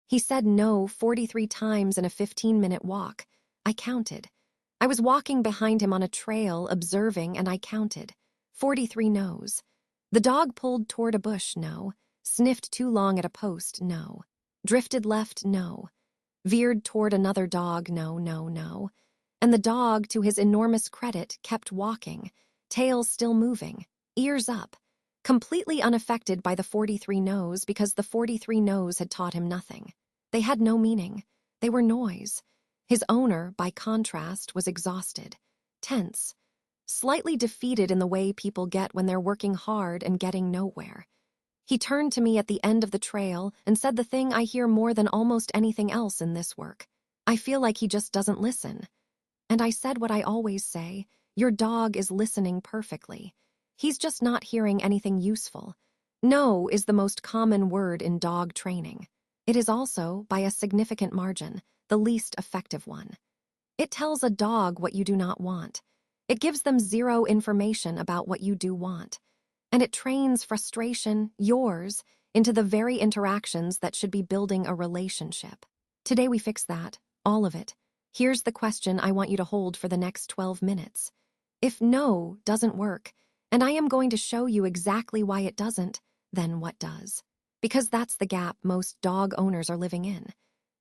He said no 43 times in a 15-minute walk. I counted. I was walking behind him on a trail, observing, and I counted. 43 no's. The dog pulled toward a bush, no. Sniffed too long at a post, no. Drifted left, no. Veered toward another dog, no, no, no. And the dog, to his enormous credit, kept walking, tail still moving, ears up, completely unaffected by the 43 no's because the 43 no's had taught him nothing. They had no meaning. They were noise. His owner, by contrast, was exhausted, tense, slightly defeated in the way people get when they're working hard and getting nowhere. He turned to me at the end of the trail and said the thing I hear more than almost anything else in this work. I feel like he just doesn't listen. And I said what I always say, your dog is listening perfectly. He's just not hearing anything useful. No is the most common word in dog training. It is also, by a significant margin, the least effective one. It tells a dog what you do not want. It gives them zero information about what you do want. And it trains frustration, yours, into the very interactions that should be building a relationship. Today we fix that, all of it. Here's the question I want you to hold for the next 12 minutes. If no doesn't work, and I am going to show you exactly why it doesn't, then what does? Because that's the gap most dog owners are living in.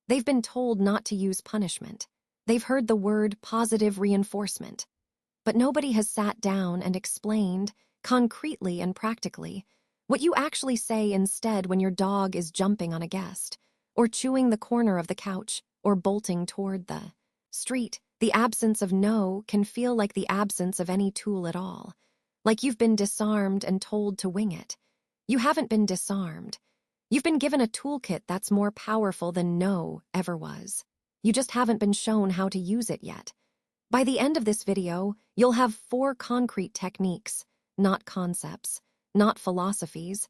They've been told not to use punishment. They've heard the word positive reinforcement. But nobody has sat down and explained, concretely and practically, what you actually say instead when your dog is jumping on a guest, or chewing the corner of the couch, or bolting toward the street. The absence of no can feel like the absence of any tool at all, like you've been disarmed and told to wing it. You haven't been disarmed. You've been given a toolkit that's more powerful than no ever was. You just haven't been shown how to use it yet. By the end of this video, you'll have 4 concrete techniques, not concepts, not philosophies,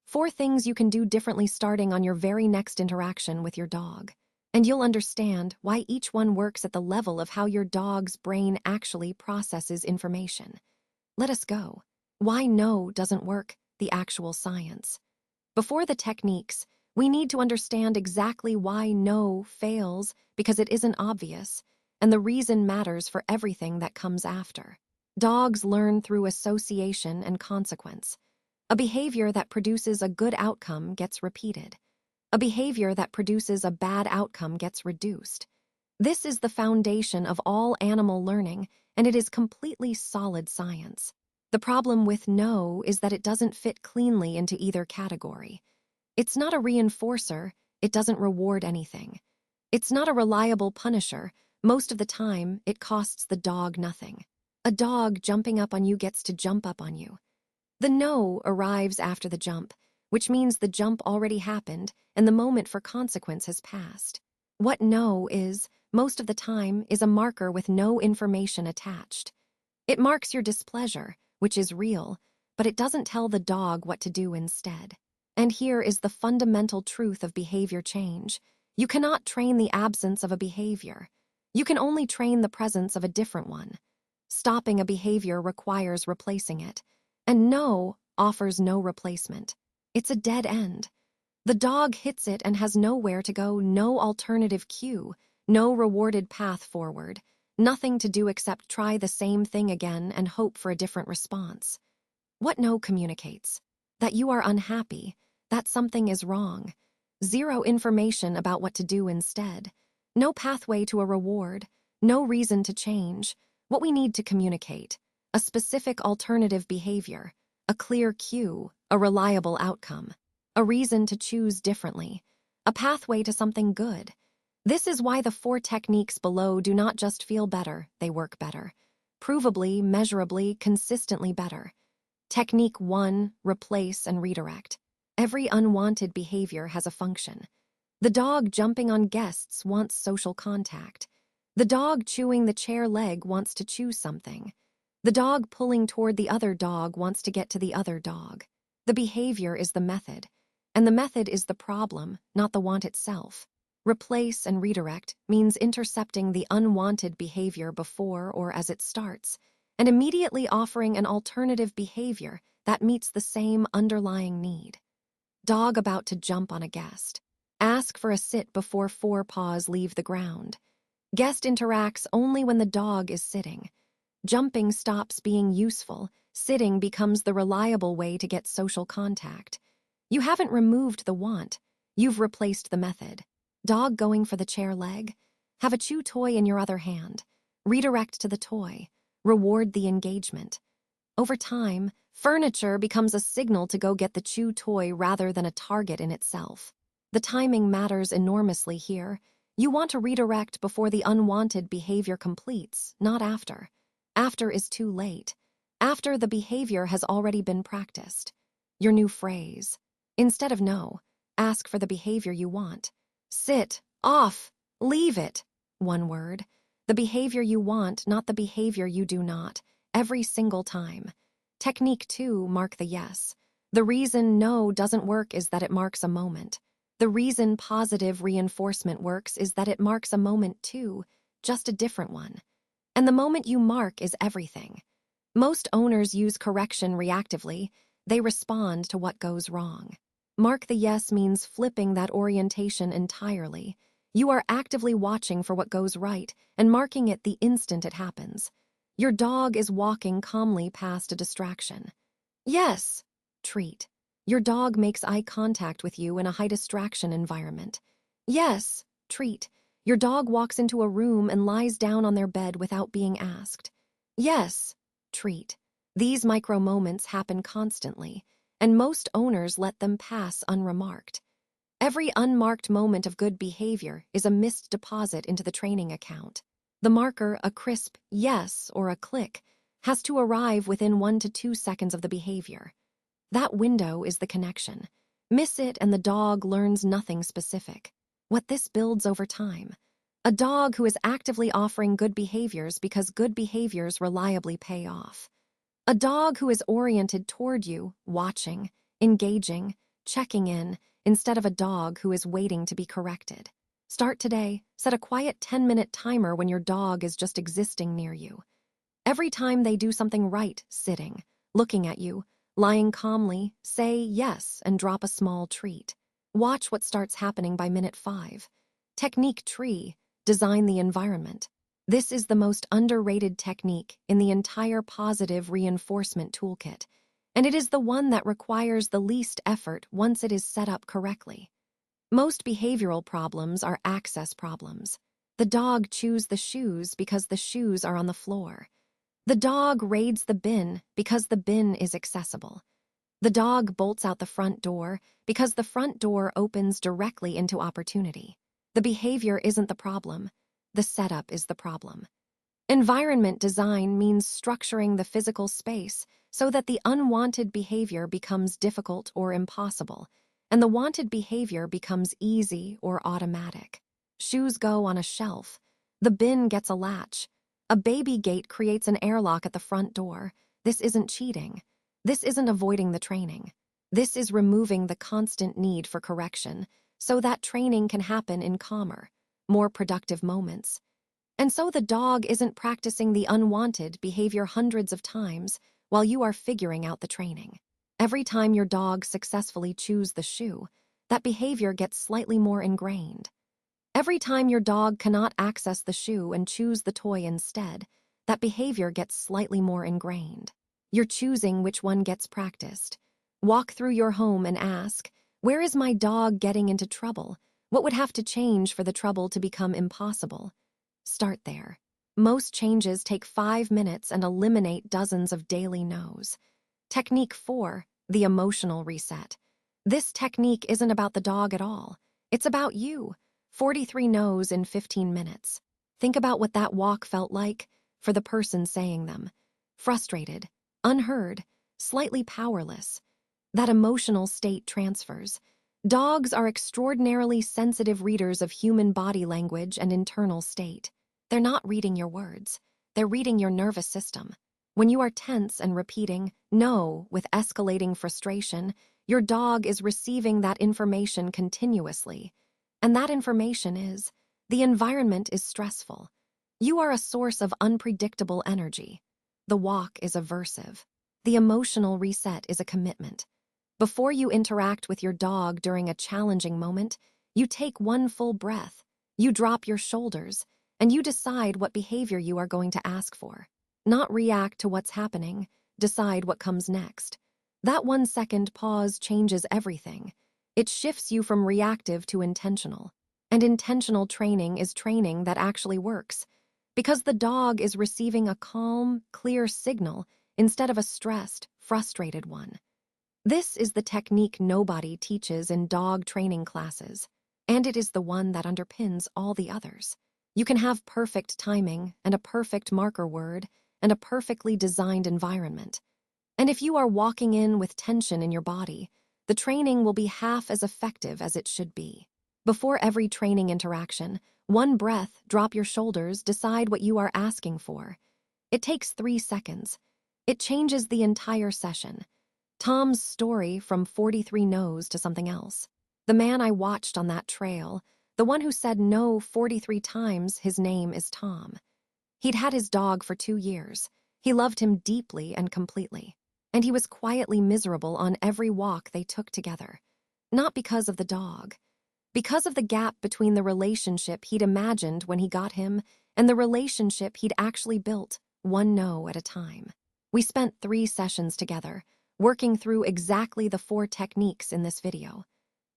4 things you can do differently starting on your very next interaction with your dog. And you'll understand why each one works at the level of how your dog's brain actually processes information. Let us go. Why no doesn't work, the actual science. Before the techniques, we need to understand exactly why no fails because it isn't obvious, and the reason matters for everything that comes after. Dogs learn through association and consequence. A behavior that produces a good outcome gets repeated. A behavior that produces a bad outcome gets reduced. This is the foundation of all animal learning, and it is completely solid science. The problem with no is that it doesn't fit cleanly into either category. It's not a reinforcer, it doesn't reward anything. It's not a reliable punisher, most of the time it costs the dog nothing. A dog jumping up on you gets to jump up on you. The no arrives after the jump, which means the jump already happened and the moment for consequence has passed. What no is, most of the time, is a marker with no information attached. It marks your displeasure, which is real, but it doesn't tell the dog what to do instead. And here is the fundamental truth of behavior change. You cannot train the absence of a behavior. You can only train the presence of a different one. Stopping a behavior requires replacing it, and no offers no replacement. It's a dead end. The dog hits it and has nowhere to go, no alternative cue, no rewarded path forward, nothing to do except try the same thing again and hope for a different response. What no communicates? That you are unhappy, that something is wrong. Zero information about what to do instead. No pathway to a reward, no reason to change. What we need to communicate: a specific alternative behavior, a clear cue, a reliable outcome, a reason to choose differently, a pathway to something good. This is why the 4 techniques below do not just feel better, they work better. Provably, measurably, consistently better. Technique 1, replace and redirect. Every unwanted behavior has a function. The dog jumping on guests wants social contact. The dog chewing the chair leg wants to chew something. The dog pulling toward the other dog wants to get to the other dog. The behavior is the method, and the method is the problem, not the want itself. Replace and redirect means intercepting the unwanted behavior before or as it starts, and immediately offering an alternative behavior that meets the same underlying need. Dog about to jump on a guest. Ask for a sit before forepaws leave the ground. Guest interacts only when the dog is sitting. Jumping stops being useful. Sitting becomes the reliable way to get social contact. You haven't removed the want. You've replaced the method. Dog going for the chair leg? Have a chew toy in your other hand. Redirect to the toy. Reward the engagement. Over time, furniture becomes a signal to go get the chew toy rather than a target in itself. The timing matters enormously here. You want to redirect before the unwanted behavior completes, not after. After is too late. After the behavior has already been practiced. Your new phrase. Instead of no, ask for the behavior you want. Sit, off, leave it. One word. The behavior you want, not the behavior you do not. Every single time. Technique 2, mark the yes. The reason no doesn't work is that it marks a moment. The reason positive reinforcement works is that it marks a moment too, just a different one. And the moment you mark is everything. Most owners use correction reactively. They respond to what goes wrong. Mark the yes means flipping that orientation entirely. You are actively watching for what goes right and marking it the instant it happens. Your dog is walking calmly past a distraction. Yes, treat. Your dog makes eye contact with you in a high-distraction environment. Yes, treat. Your dog walks into a room and lies down on their bed without being asked. Yes, treat. These micro-moments happen constantly, and most owners let them pass unremarked. Every unmarked moment of good behavior is a missed deposit into the training account. The marker, a crisp yes or a click, has to arrive within 1 to 2 seconds of the behavior. That window is the connection. Miss it and the dog learns nothing specific. What this builds over time. A dog who is actively offering good behaviors because good behaviors reliably pay off. A dog who is oriented toward you, watching, engaging, checking in, instead of a dog who is waiting to be corrected. Start today. Set a quiet 10-minute timer when your dog is just existing near you. Every time they do something right, sitting, looking at you, lying calmly, say yes and drop a small treat. Watch what starts happening by minute 5. Technique 3, design the environment. This is the most underrated technique in the entire positive reinforcement toolkit, and it is the one that requires the least effort once it is set up correctly. Most behavioral problems are access problems. The dog chews the shoes because the shoes are on the floor. The dog raids the bin because the bin is accessible. The dog bolts out the front door because the front door opens directly into opportunity. The behavior isn't the problem. The setup is the problem. Environment design means structuring the physical space so that the unwanted behavior becomes difficult or impossible, and the wanted behavior becomes easy or automatic. Shoes go on a shelf. The bin gets a latch. A baby gate creates an airlock at the front door. This isn't cheating. This isn't avoiding the training. This is removing the constant need for correction so that training can happen in calmer, more productive moments. And so the dog isn't practicing the unwanted behavior hundreds of times while you are figuring out the training. Every time your dog successfully chews the shoe, that behavior gets slightly more ingrained. Every time your dog cannot access the shoe and chews the toy instead, that behavior gets slightly more ingrained. You're choosing which one gets practiced. Walk through your home and ask, where is my dog getting into trouble? What would have to change for the trouble to become impossible? Start there. Most changes take 5 minutes and eliminate dozens of daily no's. Technique 4, the emotional reset. This technique isn't about the dog at all. It's about you. 43 no's in 15 minutes. Think about what that walk felt like for the person saying them. Frustrated, unheard, slightly powerless. That emotional state transfers. Dogs are extraordinarily sensitive readers of human body language and internal state. They're not reading your words. They're reading your nervous system. When you are tense and repeating no with escalating frustration, your dog is receiving that information continuously. And that information is, the environment is stressful. You are a source of unpredictable energy. The walk is aversive. The emotional reset is a commitment. Before you interact with your dog during a challenging moment, You take one full breath, you drop your shoulders, and you decide what behavior you are going to ask for. Not react to what's happening, decide what comes next. That 1 second pause changes everything. It shifts you from reactive to intentional. And intentional training is training that actually works, because the dog is receiving a calm, clear signal instead of a stressed, frustrated one. This is the technique nobody teaches in dog training classes, and it is the one that underpins all the others. You can have perfect timing and a perfect marker word and a perfectly designed environment. And if you are walking in with tension in your body, the training will be half as effective as it should be. Before every training interaction, one breath, drop your shoulders, decide what you are asking for. It takes 3 seconds. It changes the entire session. Tom's story from 43 no's to something else. The man I watched on that trail, the one who said no 43 times, his name is Tom. He'd had his dog for 2 years. He loved him deeply and completely. And he was quietly miserable on every walk they took together. Not because of the dog. Because of the gap between the relationship he'd imagined when he got him and the relationship he'd actually built, one no at a time. We spent 3 sessions together, working through exactly the 4 techniques in this video.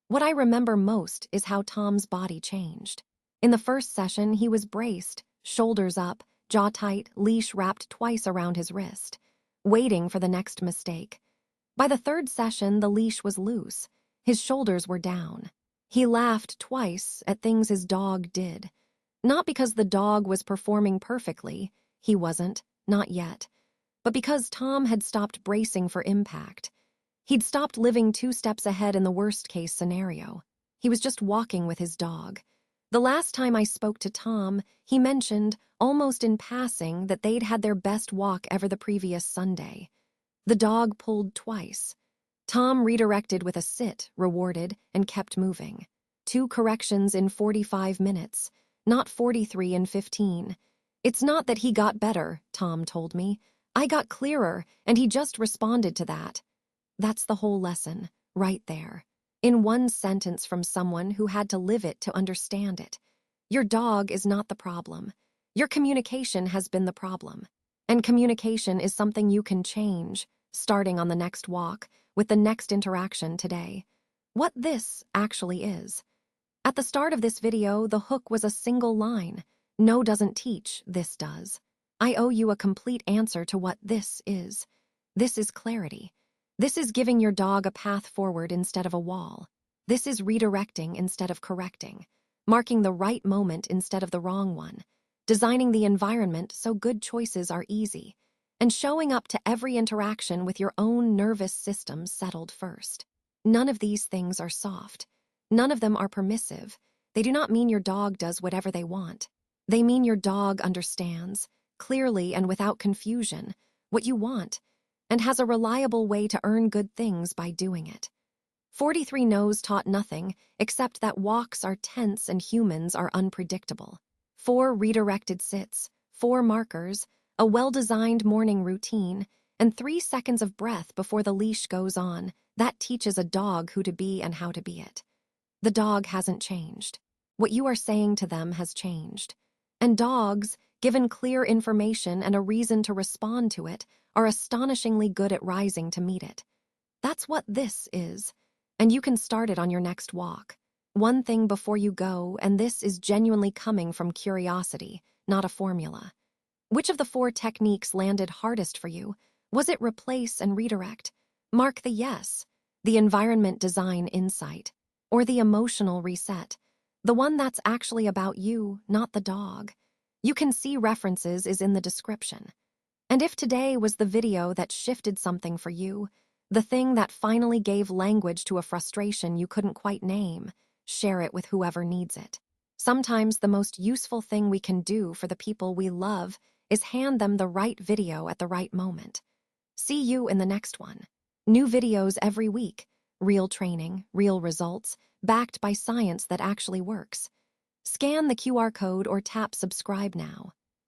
What I remember most is how Tom's body changed. In the first session, he was braced, shoulders up, jaw tight, leash wrapped twice around his wrist, waiting for the next mistake. By the 3rd session, the leash was loose. His shoulders were down. He laughed twice at things his dog did. Not because the dog was performing perfectly, he wasn't, not yet, but because Tom had stopped bracing for impact. He'd stopped living 2 steps ahead in the worst-case scenario. He was just walking with his dog. The last time I spoke to Tom, he mentioned, almost in passing, that they'd had their best walk ever the previous Sunday. The dog pulled twice. Tom redirected with a sit, rewarded, and kept moving. 2 corrections in 45 minutes, not 43 in 15. It's not that he got better, Tom told me. I got clearer, and he just responded to that. That's the whole lesson, right there. In 1 sentence from someone who had to live it to understand it. Your dog is not the problem. Your communication has been the problem. And communication is something you can change, starting on the next walk, with the next interaction today. What this actually is. At the start of this video, the hook was a single line. No doesn't teach, this does. I owe you a complete answer to what this is. This is clarity. This is giving your dog a path forward instead of a wall. This is redirecting instead of correcting, marking the right moment instead of the wrong one, designing the environment so good choices are easy, and showing up to every interaction with your own nervous system settled first. None of these things are soft. None of them are permissive. They do not mean your dog does whatever they want. They mean your dog understands, clearly and without confusion, what you want, and has a reliable way to earn good things by doing it. 43 no's taught nothing except that walks are tense and humans are unpredictable. 4 redirected sits, 4 markers, a well-designed morning routine, and 3 seconds of breath before the leash goes on. That teaches a dog who to be and how to be it. The dog hasn't changed. What you are saying to them has changed. And dogs, given clear information and a reason to respond to it, are astonishingly good at rising to meet it. That's what this is, and you can start it on your next walk. 1 thing before you go, and this is genuinely coming from curiosity, not a formula. Which of the 4 techniques landed hardest for you? Was it replace and redirect? Mark the yes, the environment design insight, or the emotional reset, the one that's actually about you, not the dog. You can see references is in the description. And if today was the video that shifted something for you, the thing that finally gave language to a frustration you couldn't quite name, share it with whoever needs it. Sometimes the most useful thing we can do for the people we love is hand them the right video at the right moment. See you in the next one. New videos every week. Real training, real results, backed by science that actually works. Scan the QR code or tap subscribe now.